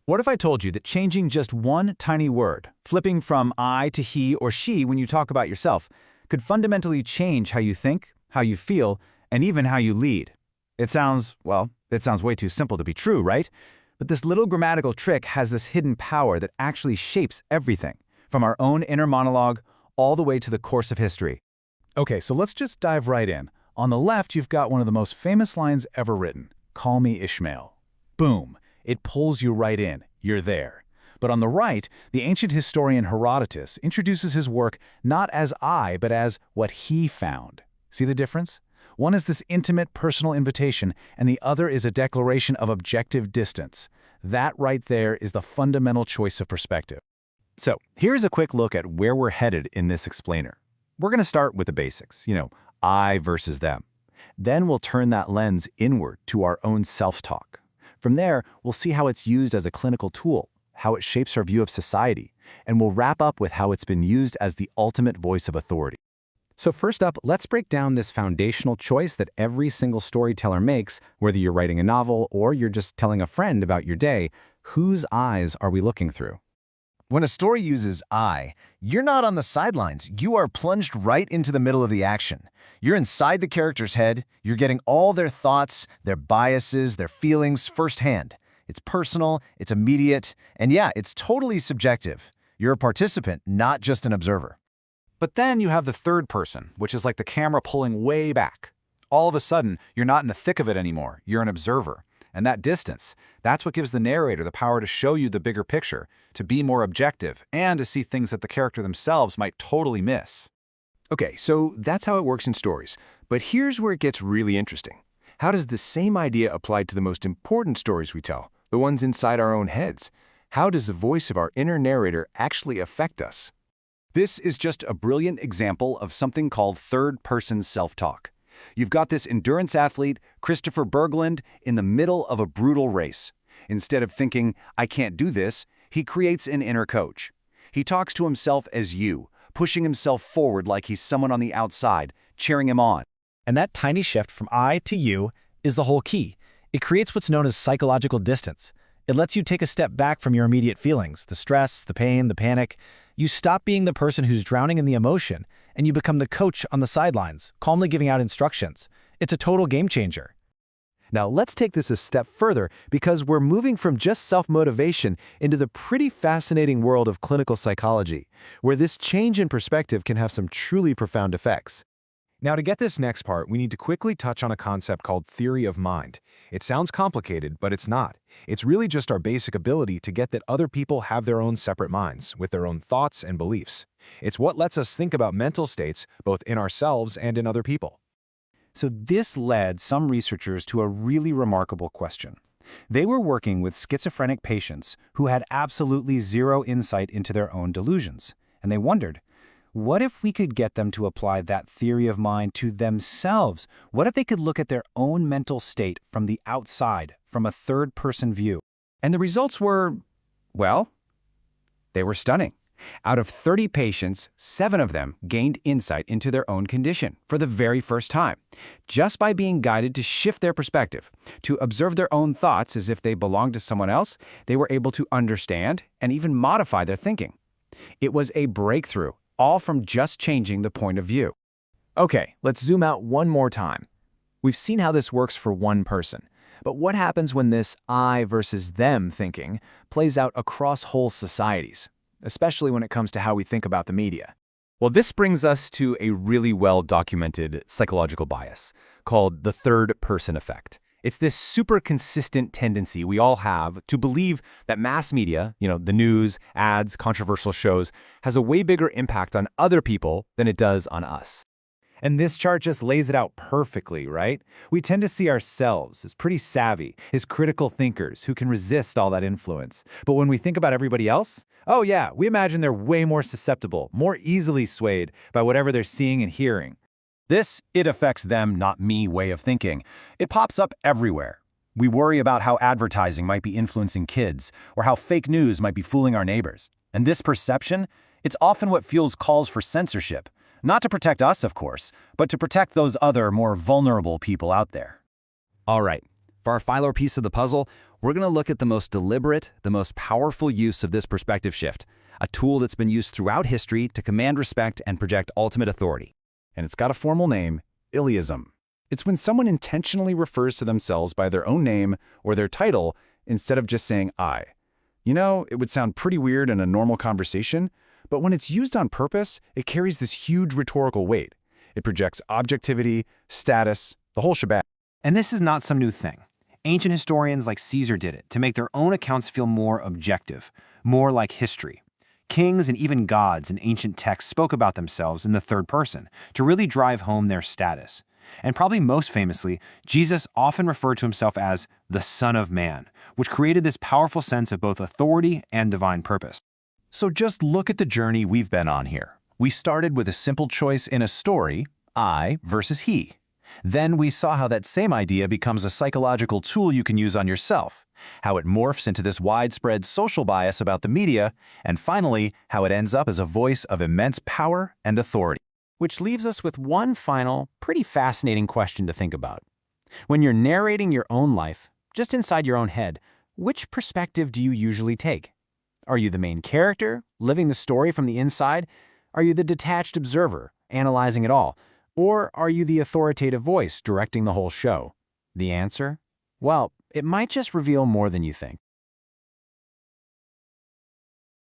What if I told you that changing just one tiny word, flipping from I to he or she when you talk about yourself, could fundamentally change how you think, how you feel, and even how you lead? It sounds way too simple to be true, right? But this little grammatical trick has this hidden power that actually shapes everything, from our own inner monologue all the way to the course of history. Okay, so let's just dive right in. On the left, you've got one of the most famous lines ever written, "Call me Ishmael." Boom. It pulls you right in. You're there. But on the right, the ancient historian Herodotus introduces his work not as I, but as what he found. See the difference? One is this intimate, personal invitation, and the other is a declaration of objective distance. That right there is the fundamental choice of perspective. So, here's a quick look at where we're headed in this explainer. We're going to start with the basics, I versus them. Then we'll turn that lens inward to our own self-talk. From there, we'll see how it's used as a clinical tool, how it shapes our view of society, and we'll wrap up with how it's been used as the ultimate voice of authority. So first up, let's break down this foundational choice that every single storyteller makes, whether you're writing a novel or you're just telling a friend about your day. Whose eyes are we looking through? When a story uses I, you're not on the sidelines. You are plunged right into the middle of the action. You're inside the character's head. You're getting all their thoughts, their biases, their feelings firsthand. It's personal, it's immediate, and yeah, it's totally subjective. You're a participant, not just an observer. But then you have the third person, which is like the camera pulling way back. All of a sudden, you're not in the thick of it anymore. You're an observer. And that distance, that's what gives the narrator the power to show you the bigger picture, to be more objective, and to see things that the character themselves might totally miss. Okay, so that's how it works in stories. But here's where it gets really interesting. How does the same idea apply to the most important stories we tell, the ones inside our own heads? How does the voice of our inner narrator actually affect us? This is just a brilliant example of something called third-person self-talk. You've got this endurance athlete, Christopher Berglund, in the middle of a brutal race. Instead of thinking, "I can't do this," he creates an inner coach. He talks to himself as you, pushing himself forward like he's someone on the outside, cheering him on. And that tiny shift from I to you is the whole key. It creates what's known as psychological distance. It lets you take a step back from your immediate feelings, the stress, the pain, the panic. You stop being the person who's drowning in the emotion, and you become the coach on the sidelines, calmly giving out instructions. It's a total game changer. Now let's take this a step further, because we're moving from just self-motivation into the pretty fascinating world of clinical psychology, where this change in perspective can have some truly profound effects. Now, to get this next part, we need to quickly touch on a concept called theory of mind. It sounds complicated, but it's not. It's really just our basic ability to get that other people have their own separate minds, with their own thoughts and beliefs. It's what lets us think about mental states, both in ourselves and in other people. So this led some researchers to a really remarkable question. They were working with schizophrenic patients who had absolutely zero insight into their own delusions, and they wondered, what if we could get them to apply that theory of mind to themselves? What if they could look at their own mental state from the outside, from a third-person view? And the results were, well, they were stunning. Out of 30 patients, 7 of them gained insight into their own condition for the very first time, just by being guided to shift their perspective, to observe their own thoughts as if they belonged to someone else. They were able to understand and even modify their thinking. It was a breakthrough, all from just changing the point of view. Okay, let's zoom out one more time. We've seen how this works for one person, but what happens when this I versus them thinking plays out across whole societies, especially when it comes to how we think about the media? Well, this brings us to a really well-documented psychological bias called the third-person effect. It's this super consistent tendency we all have to believe that mass media, the news, ads, controversial shows, has a way bigger impact on other people than it does on us. And this chart just lays it out perfectly, right? We tend to see ourselves as pretty savvy, as critical thinkers who can resist all that influence. But when we think about everybody else, oh yeah, we imagine they're way more susceptible, more easily swayed by whatever they're seeing and hearing. This "it affects them, not me" way of thinking, it pops up everywhere. We worry about how advertising might be influencing kids, or how fake news might be fooling our neighbors. And this perception, it's often what fuels calls for censorship. Not to protect us, of course, but to protect those other, more vulnerable people out there. All right, for our final piece of the puzzle, We're going to look at the most deliberate, the most powerful use of this perspective shift, a tool that's been used throughout history to command respect and project ultimate authority. And it's got a formal name, Iliism. It's when someone intentionally refers to themselves by their own name or their title instead of just saying I. You know, it would sound pretty weird in a normal conversation, but when it's used on purpose, it carries this huge rhetorical weight. It projects objectivity, status, the whole shebang. And this is not some new thing. Ancient historians like Caesar did it to make their own accounts feel more objective, more like history. Kings and even gods in ancient texts spoke about themselves in the third person to really drive home their status. And probably most famously, Jesus often referred to himself as the Son of Man, which created this powerful sense of both authority and divine purpose. So just look at the journey we've been on here. We started with a simple choice in a story, I versus he. Then we saw how that same idea becomes a psychological tool you can use on yourself, how it morphs into this widespread social bias about the media, and finally, how it ends up as a voice of immense power and authority. Which leaves us with one final, pretty fascinating question to think about. When you're narrating your own life, just inside your own head, which perspective do you usually take? Are you the main character, living the story from the inside? Are you the detached observer, analyzing it all? Or are you the authoritative voice directing the whole show? The answer? Well, it might just reveal more than you think.